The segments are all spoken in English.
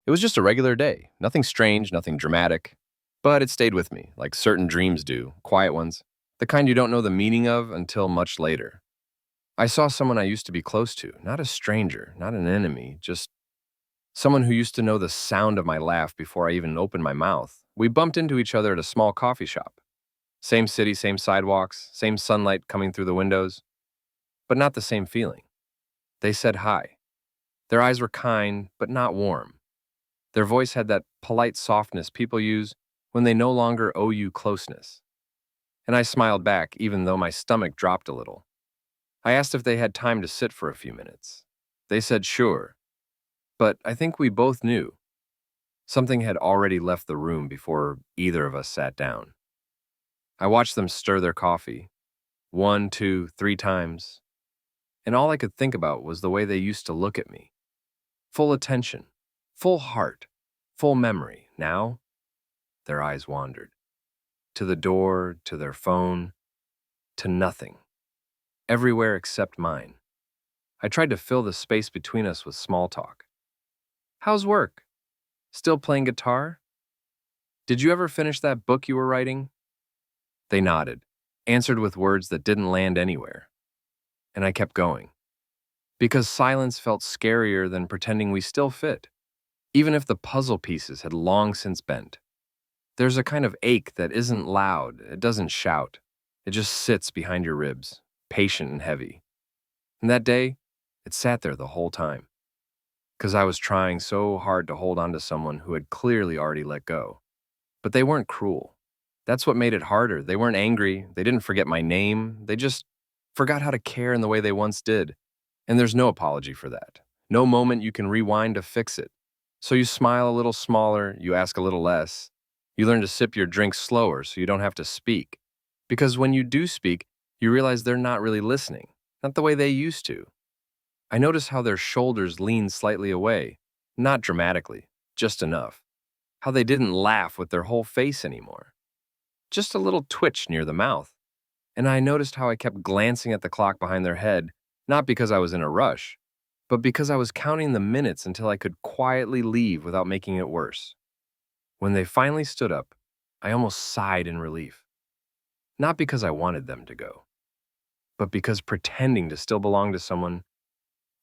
It was just a regular day, nothing strange, nothing dramatic. But it stayed with me, like certain dreams do, quiet ones, the kind you don't know the meaning of until much later. I saw someone I used to be close to, not a stranger, not an enemy, just someone who used to know the sound of my laugh before I even opened my mouth. We bumped into each other at a small coffee shop. Same city, same sidewalks, same sunlight coming through the windows, but not the same feeling. They said hi. Their eyes were kind, but not warm. Their voice had that polite softness people use when they no longer owe you closeness. And I smiled back, even though my stomach dropped a little. I asked if they had time to sit for a few minutes. They said sure, but I think we both knew something had already left the room before either of us sat down. I watched them stir their coffee, one, two, three times, and all I could think about was the way they used to look at me. Full attention, full heart, full memory. Now, their eyes wandered. To the door, to their phone, to nothing. Everywhere except mine. I tried to fill the space between us with small talk. How's work? Still playing guitar? Did you ever finish that book you were writing? They nodded, answered with words that didn't land anywhere. And I kept going. Because silence felt scarier than pretending we still fit, even if the puzzle pieces had long since bent. There's a kind of ache that isn't loud, it doesn't shout. It just sits behind your ribs, patient and heavy. And that day, it sat there the whole time. Because I was trying so hard to hold on to someone who had clearly already let go. But they weren't cruel. That's what made it harder. They weren't angry. They didn't forget my name. They just forgot how to care in the way they once did. And there's no apology for that. No moment you can rewind to fix it. So you smile a little smaller, you ask a little less. You learn to sip your drink slower so you don't have to speak. Because when you do speak, you realize they're not really listening, not the way they used to. I notice how their shoulders leaned slightly away, not dramatically, just enough. How they didn't laugh with their whole face anymore. Just a little twitch near the mouth. And I noticed how I kept glancing at the clock behind their head, not because I was in a rush, but because I was counting the minutes until I could quietly leave without making it worse. When they finally stood up, I almost sighed in relief. Not because I wanted them to go, but because pretending to still belong to someone,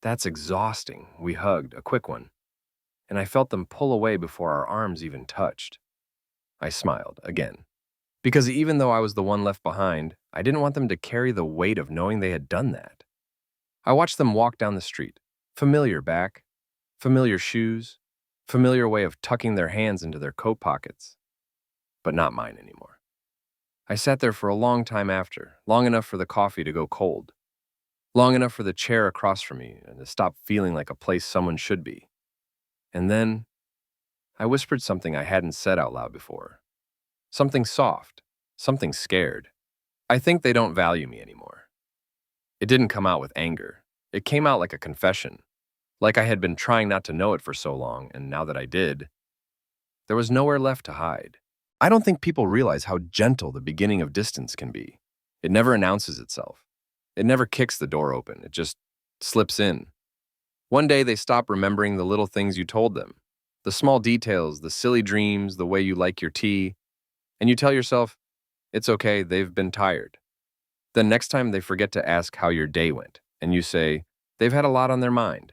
that's exhausting. We hugged, a quick one, and I felt them pull away before our arms even touched. I smiled, again, because even though I was the one left behind, I didn't want them to carry the weight of knowing they had done that. I watched them walk down the street, familiar back, familiar shoes, familiar way of tucking their hands into their coat pockets, but not mine anymore. I sat there for a long time after, long enough for the coffee to go cold, long enough for the chair across from me and to stop feeling like a place someone should be. And then I whispered something I hadn't said out loud before. Something soft, something scared. I think they don't value me anymore. It didn't come out with anger. It came out like a confession, like I had been trying not to know it for so long, and now that I did, there was nowhere left to hide. I don't think people realize how gentle the beginning of distance can be. It never announces itself. It never kicks the door open. It just slips in. One day they stop remembering the little things you told them, the small details, the silly dreams, the way you like your tea, and you tell yourself, it's okay, they've been tired. Then next time they forget to ask how your day went, and you say, they've had a lot on their mind.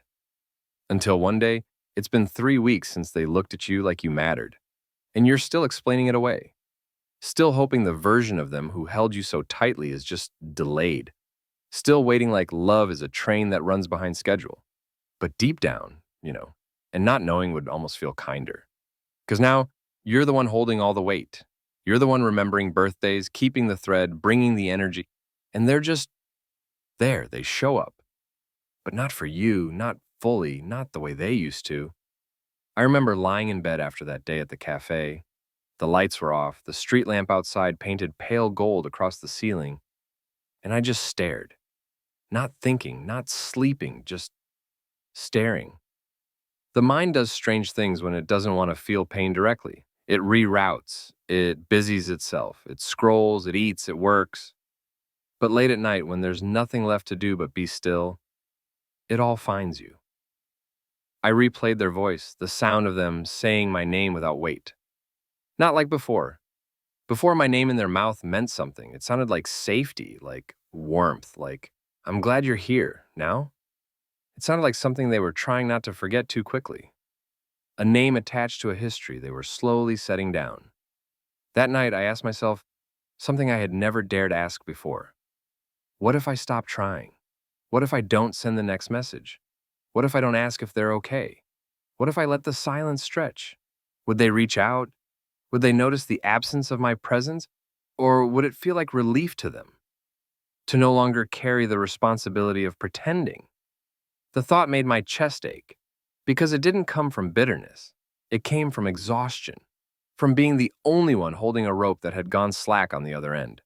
Until one day, it's been 3 weeks since they looked at you like you mattered, and you're still explaining it away, still hoping the version of them who held you so tightly is just delayed, still waiting like love is a train that runs behind schedule. But deep down, and not knowing would almost feel kinder. Because now, you're the one holding all the weight. You're the one remembering birthdays, keeping the thread, bringing the energy, and they're just there. They show up. But not for you, not fully, not the way they used to. I remember lying in bed after that day at the cafe. The lights were off, the street lamp outside painted pale gold across the ceiling, and I just stared. Not thinking, not sleeping, just staring. The mind does strange things when it doesn't want to feel pain directly. It reroutes, it busies itself, it scrolls, it eats, it works. But late at night, when there's nothing left to do but be still, it all finds you. I replayed their voice, the sound of them saying my name without weight. Not like before. Before, my name in their mouth meant something. It sounded like safety, like warmth, like, I'm glad you're here. Now? It sounded like something they were trying not to forget too quickly. A name attached to a history they were slowly setting down. That night, I asked myself something I had never dared ask before. What if I stop trying? What if I don't send the next message? What if I don't ask if they're okay? What if I let the silence stretch? Would they reach out? Would they notice the absence of my presence? Or would it feel like relief to them to no longer carry the responsibility of pretending? The thought made my chest ache because it didn't come from bitterness. It came from exhaustion, from being the only one holding a rope that had gone slack on the other end.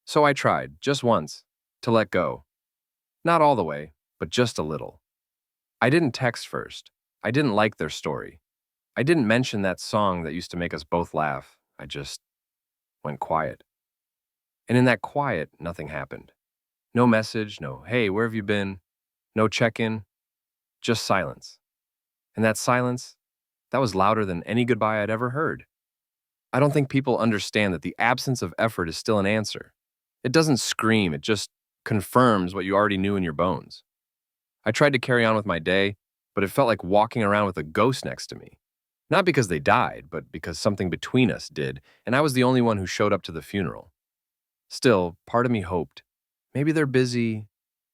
So I tried, just once, to let go. Not all the way, but just a little. I didn't text first. I didn't like their story. I didn't mention that song that used to make us both laugh. I just went quiet. And in that quiet, nothing happened. No message, no, hey, where have you been? No check-in, just silence. And that silence, that was louder than any goodbye I'd ever heard. I don't think people understand that the absence of effort is still an answer. It doesn't scream, it just confirms what you already knew in your bones. I tried to carry on with my day, but it felt like walking around with a ghost next to me. Not because they died, but because something between us did, and I was the only one who showed up to the funeral. Still, part of me hoped. Maybe they're busy,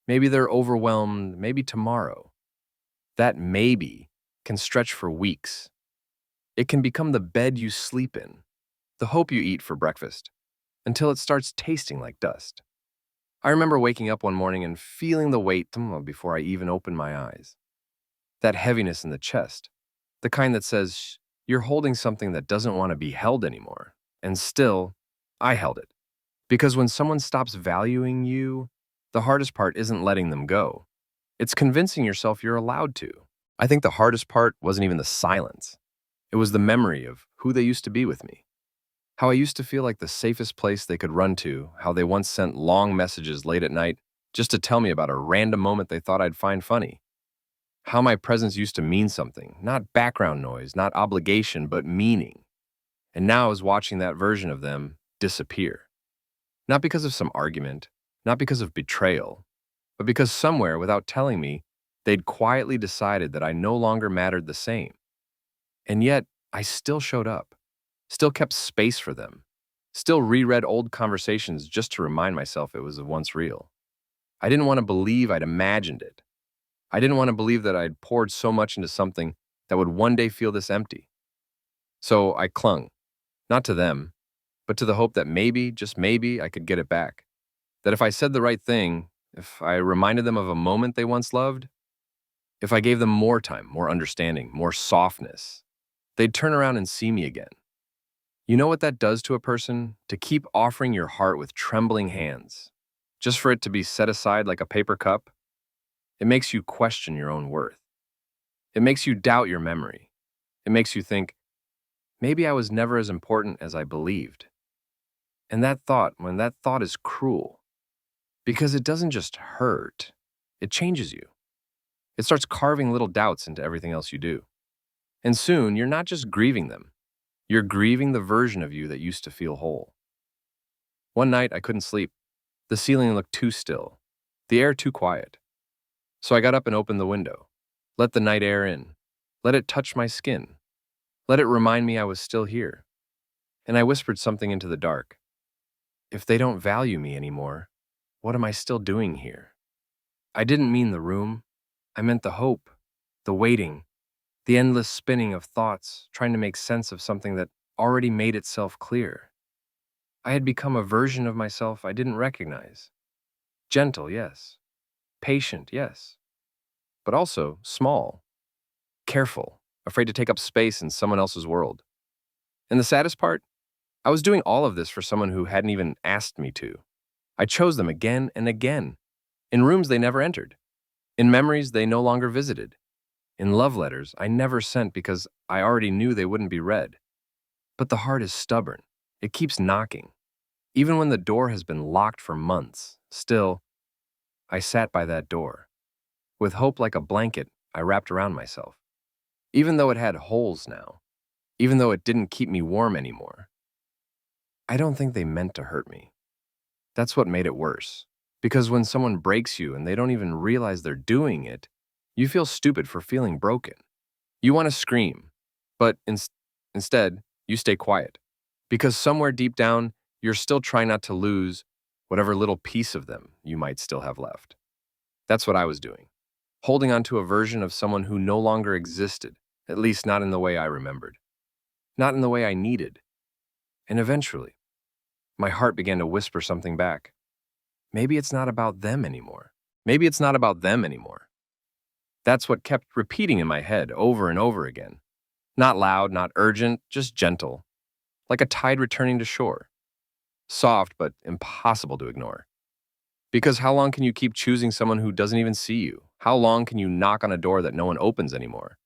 maybe they're overwhelmed, maybe tomorrow. That maybe can stretch for weeks. It can become the bed you sleep in, the hope you eat for breakfast, until it starts tasting like dust. I remember waking up one morning and feeling the weight before I even opened my eyes. That heaviness in the chest, the kind that says you're holding something that doesn't want to be held anymore. And still, I held it. Because when someone stops valuing you, the hardest part isn't letting them go. It's convincing yourself you're allowed to. I think the hardest part wasn't even the silence. It was the memory of who they used to be with me. How I used to feel like the safest place they could run to, how they once sent long messages late at night just to tell me about a random moment they thought I'd find funny. How my presence used to mean something, not background noise, not obligation, but meaning. And now I was watching that version of them disappear. Not because of some argument, not because of betrayal, but because somewhere, without telling me, they'd quietly decided that I no longer mattered the same. And yet, I still showed up, still kept space for them, still reread old conversations just to remind myself it was once real. I didn't want to believe I'd imagined it. I didn't want to believe that I'd poured so much into something that would one day feel this empty. So I clung, not to them, but to the hope that maybe, just maybe, I could get it back. That if I said the right thing, if I reminded them of a moment they once loved, if I gave them more time, more understanding, more softness, they'd turn around and see me again. You know what that does to a person? To keep offering your heart with trembling hands, just for it to be set aside like a paper cup? It makes you question your own worth. It makes you doubt your memory. It makes you think, maybe I was never as important as I believed. And when that thought is cruel, because it doesn't just hurt, it changes you. It starts carving little doubts into everything else you do. And soon, you're not just grieving them. You're grieving the version of you that used to feel whole. One night, I couldn't sleep. The ceiling looked too still, the air too quiet. So I got up and opened the window. Let the night air in. Let it touch my skin. Let it remind me I was still here. And I whispered something into the dark. If they don't value me anymore, what am I still doing here? I didn't mean the room. I meant the hope, the waiting, the endless spinning of thoughts, trying to make sense of something that already made itself clear. I had become a version of myself I didn't recognize. Gentle, yes. Patient, yes. But also small, careful, afraid to take up space in someone else's world. And the saddest part? I was doing all of this for someone who hadn't even asked me to. I chose them again and again, in rooms they never entered, in memories they no longer visited, in love letters I never sent because I already knew they wouldn't be read. But the heart is stubborn. It keeps knocking. Even when the door has been locked for months, still, I sat by that door. With hope like a blanket, I wrapped around myself. Even though it had holes now, even though it didn't keep me warm anymore, I don't think they meant to hurt me. That's what made it worse. Because when someone breaks you and they don't even realize they're doing it, you feel stupid for feeling broken. You want to scream, but instead, you stay quiet. Because somewhere deep down, you're still trying not to lose whatever little piece of them you might still have left. That's what I was doing, holding on to a version of someone who no longer existed, at least not in the way I remembered, not in the way I needed. And eventually, my heart began to whisper something back. Maybe it's not about them anymore. Maybe it's not about them anymore. That's what kept repeating in my head over and over again. Not loud, not urgent, just gentle, like a tide returning to shore. Soft, but impossible to ignore. Because how long can you keep choosing someone who doesn't even see you? How long can you knock on a door that no one opens anymore?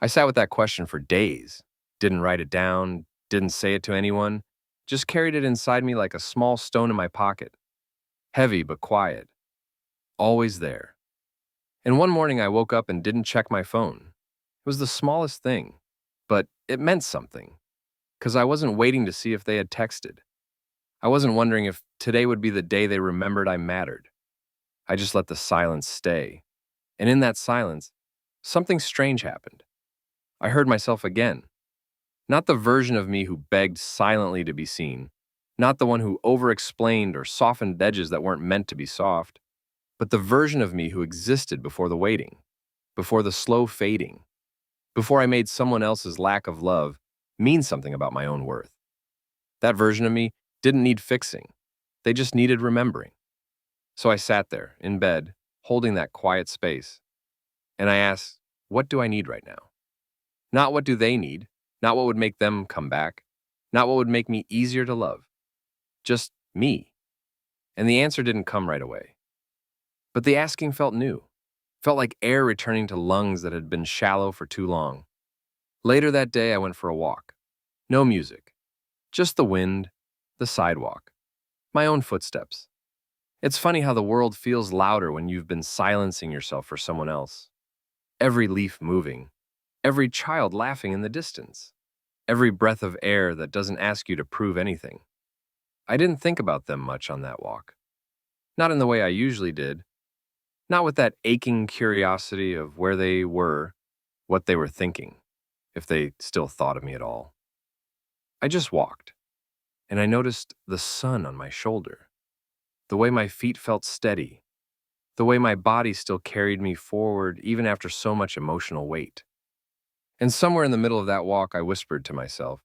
I sat with that question for days. Didn't write it down, didn't say it to anyone, just carried it inside me like a small stone in my pocket. Heavy but quiet. Always there. And one morning I woke up and didn't check my phone. It was the smallest thing, but it meant something. Because I wasn't waiting to see if they had texted. I wasn't wondering if today would be the day they remembered I mattered. I just let the silence stay. And in that silence, something strange happened. I heard myself again. Not the version of me who begged silently to be seen, not the one who over-explained or softened edges that weren't meant to be soft, but the version of me who existed before the waiting, before the slow fading, before I made someone else's lack of love mean something about my own worth. That version of me didn't need fixing. They just needed remembering. So I sat there, in bed, holding that quiet space, and I asked, what do I need right now? Not what do they need, not what would make them come back, not what would make me easier to love. Just me. And the answer didn't come right away. But the asking felt new. Felt like air returning to lungs that had been shallow for too long. Later that day, I went for a walk. No music. Just the wind, the sidewalk, my own footsteps. It's funny how the world feels louder when you've been silencing yourself for someone else. Every leaf moving, every child laughing in the distance, every breath of air that doesn't ask you to prove anything. I didn't think about them much on that walk. Not in the way I usually did. Not with that aching curiosity of where they were, what they were thinking, if they still thought of me at all. I just walked, and I noticed the sun on my shoulder, the way my feet felt steady, the way my body still carried me forward even after so much emotional weight. And somewhere in the middle of that walk, I whispered to myself,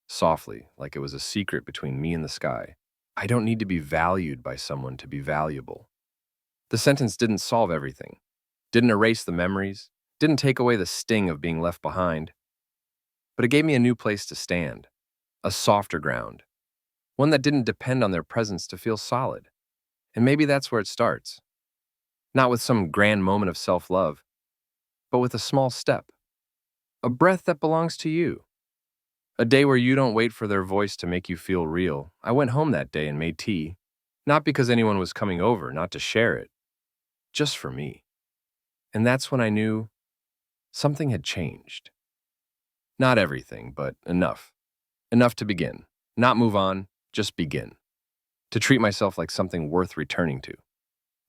softly, like it was a secret between me and the sky, I don't need to be valued by someone to be valuable. The sentence didn't solve everything, didn't erase the memories, didn't take away the sting of being left behind, but it gave me a new place to stand, a softer ground, one that didn't depend on their presence to feel solid. And maybe that's where it starts. Not with some grand moment of self-love, but with a small step, a breath that belongs to you. A day where you don't wait for their voice to make you feel real. I went home that day and made tea, not because anyone was coming over, not to share it, just for me. And that's when I knew something had changed. Not everything, but enough. Enough to begin. Not move on, just begin. To treat myself like something worth returning to,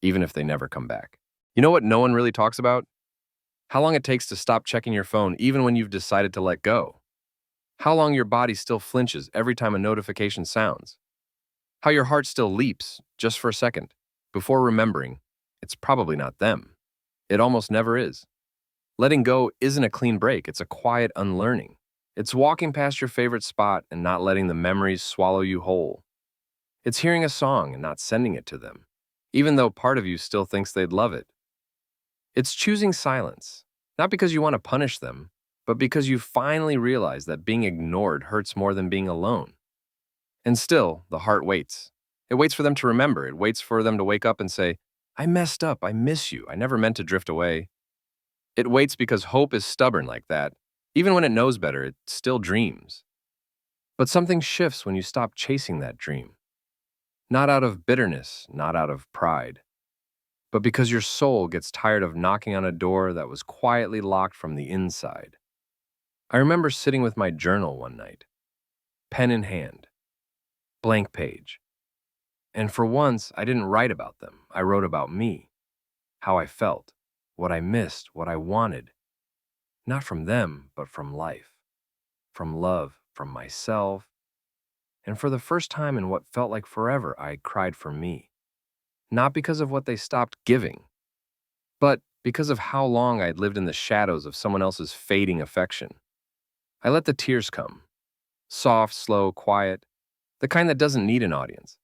even if they never come back. You know what no one really talks about? How long it takes to stop checking your phone even when you've decided to let go. How long your body still flinches every time a notification sounds. How your heart still leaps, just for a second, before remembering it's probably not them. It almost never is. Letting go isn't a clean break, it's a quiet unlearning. It's walking past your favorite spot and not letting the memories swallow you whole. It's hearing a song and not sending it to them, even though part of you still thinks they'd love it. It's choosing silence, not because you want to punish them, but because you finally realize that being ignored hurts more than being alone. And still, the heart waits. It waits for them to remember. It waits for them to wake up and say, I messed up, I miss you, I never meant to drift away. It waits because hope is stubborn like that. Even when it knows better, it still dreams. But something shifts when you stop chasing that dream. Not out of bitterness, not out of pride, but because your soul gets tired of knocking on a door that was quietly locked from the inside. I remember sitting with my journal one night, pen in hand, blank page. And for once, I didn't write about them. I wrote about me, how I felt, what I missed, what I wanted. Not from them, but from life, from love, from myself. And for the first time in what felt like forever, I cried for me. Not because of what they stopped giving, but because of how long I'd lived in the shadows of someone else's fading affection. I let the tears come, soft, slow, quiet, the kind that doesn't need an audience.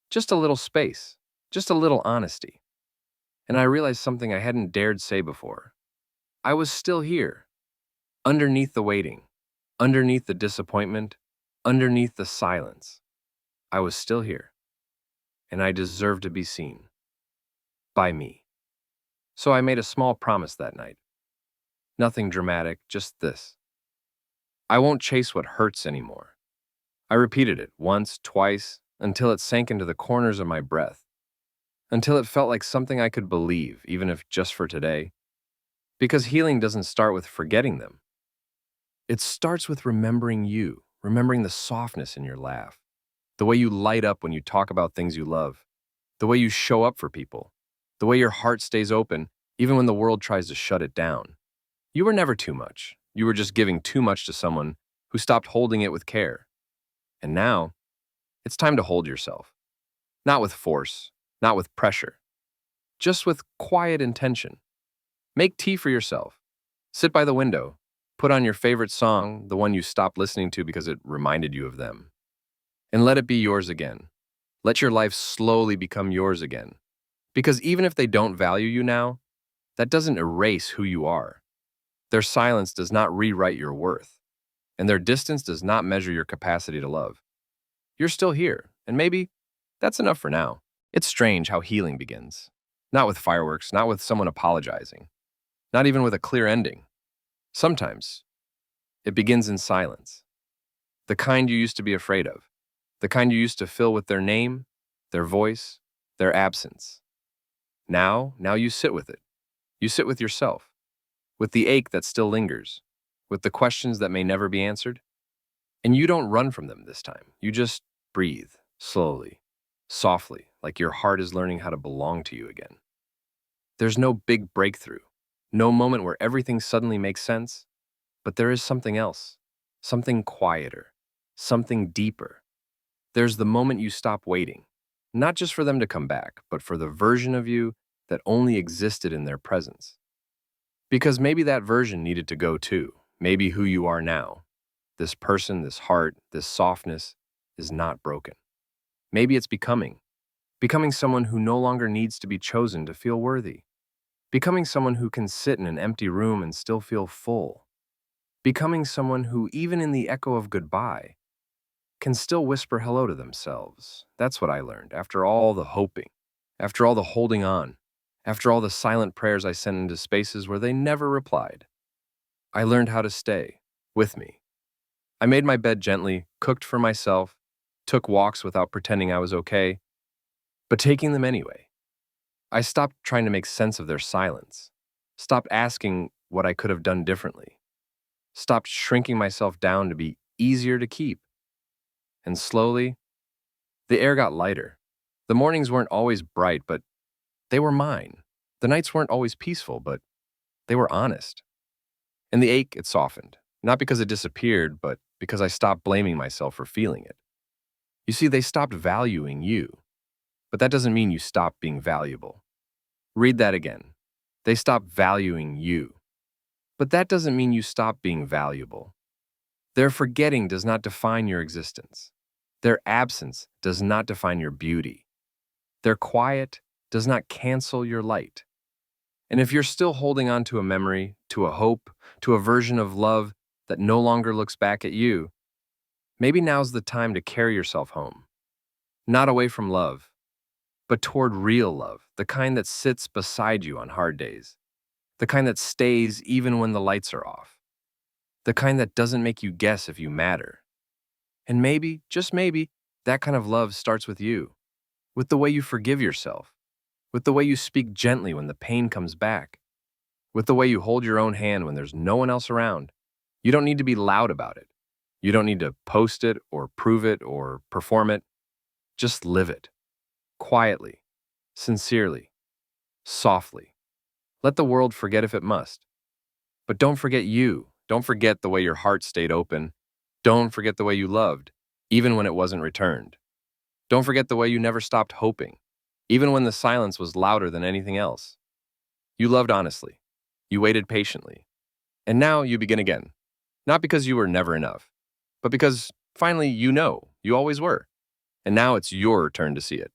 Just a little space, just a little honesty. And I realized something I hadn't dared say before. I was still here, underneath the waiting, underneath the disappointment, underneath the silence. I was still here, and I deserved to be seen. By me. So I made a small promise that night. Nothing dramatic, just this. I won't chase what hurts anymore. I repeated it once, twice, until it sank into the corners of my breath. Until it felt like something I could believe, even if just for today. Because healing doesn't start with forgetting them. It starts with remembering you, remembering the softness in your laugh, the way you light up when you talk about things you love, the way you show up for people, the way your heart stays open even when the world tries to shut it down. You were never too much. You were just giving too much to someone who stopped holding it with care. And now, it's time to hold yourself. Not with force, not with pressure, just with quiet intention. Make tea for yourself. Sit by the window. Put on your favorite song, the one you stopped listening to because it reminded you of them. And let it be yours again. Let your life slowly become yours again. Because even if they don't value you now, that doesn't erase who you are. Their silence does not rewrite your worth. And their distance does not measure your capacity to love. You're still here, and maybe that's enough for now. It's strange how healing begins. Not with fireworks, not with someone apologizing, not even with a clear ending. Sometimes, it begins in silence. The kind you used to be afraid of. The kind you used to fill with their name, their voice, their absence. Now you sit with it. You sit with yourself, with the ache that still lingers, with the questions that may never be answered. And you don't run from them this time. You just breathe, slowly, softly, like your heart is learning how to belong to you again. There's no big breakthrough, no moment where everything suddenly makes sense, but there is something else, something quieter, something deeper. There's the moment you stop waiting, not just for them to come back, but for the version of you that only existed in their presence. Because maybe that version needed to go too. Maybe who you are now, this person, this heart, this softness, is not broken. Maybe it's becoming someone who no longer needs to be chosen to feel worthy. Becoming someone who can sit in an empty room and still feel full. Becoming someone who, even in the echo of goodbye, can still whisper hello to themselves. That's what I learned after all the hoping, after all the holding on, after all the silent prayers I sent into spaces where they never replied. I learned how to stay with me. I made my bed gently, cooked for myself, took walks without pretending I was okay, but taking them anyway. I stopped trying to make sense of their silence, stopped asking what I could have done differently, stopped shrinking myself down to be easier to keep. And slowly, the air got lighter. The mornings weren't always bright, but they were mine. The nights weren't always peaceful, but they were honest. And the ache, it softened, not because it disappeared, but because I stopped blaming myself for feeling it. You see, they stopped valuing you, but that doesn't mean you stopped being valuable. Read that again. They stopped valuing you, but that doesn't mean you stopped being valuable. Their forgetting does not define your existence. Their absence does not define your beauty. Their quiet does not cancel your light. And if you're still holding on to a memory, to a hope, to a version of love that no longer looks back at you, maybe now's the time to carry yourself home. Not away from love, but toward real love, the kind that sits beside you on hard days, the kind that stays even when the lights are off, the kind that doesn't make you guess if you matter. And maybe, just maybe, that kind of love starts with you, with the way you forgive yourself, with the way you speak gently when the pain comes back, with the way you hold your own hand when there's no one else around. You don't need to be loud about it. You don't need to post it or prove it or perform it. Just live it. Quietly, sincerely, softly. Let the world forget if it must. But don't forget you. Don't forget the way your heart stayed open. Don't forget the way you loved, even when it wasn't returned. Don't forget the way you never stopped hoping, even when the silence was louder than anything else. You loved honestly. You waited patiently. And now you begin again. Not because you were never enough, but because finally you know you always were. And now it's your turn to see it.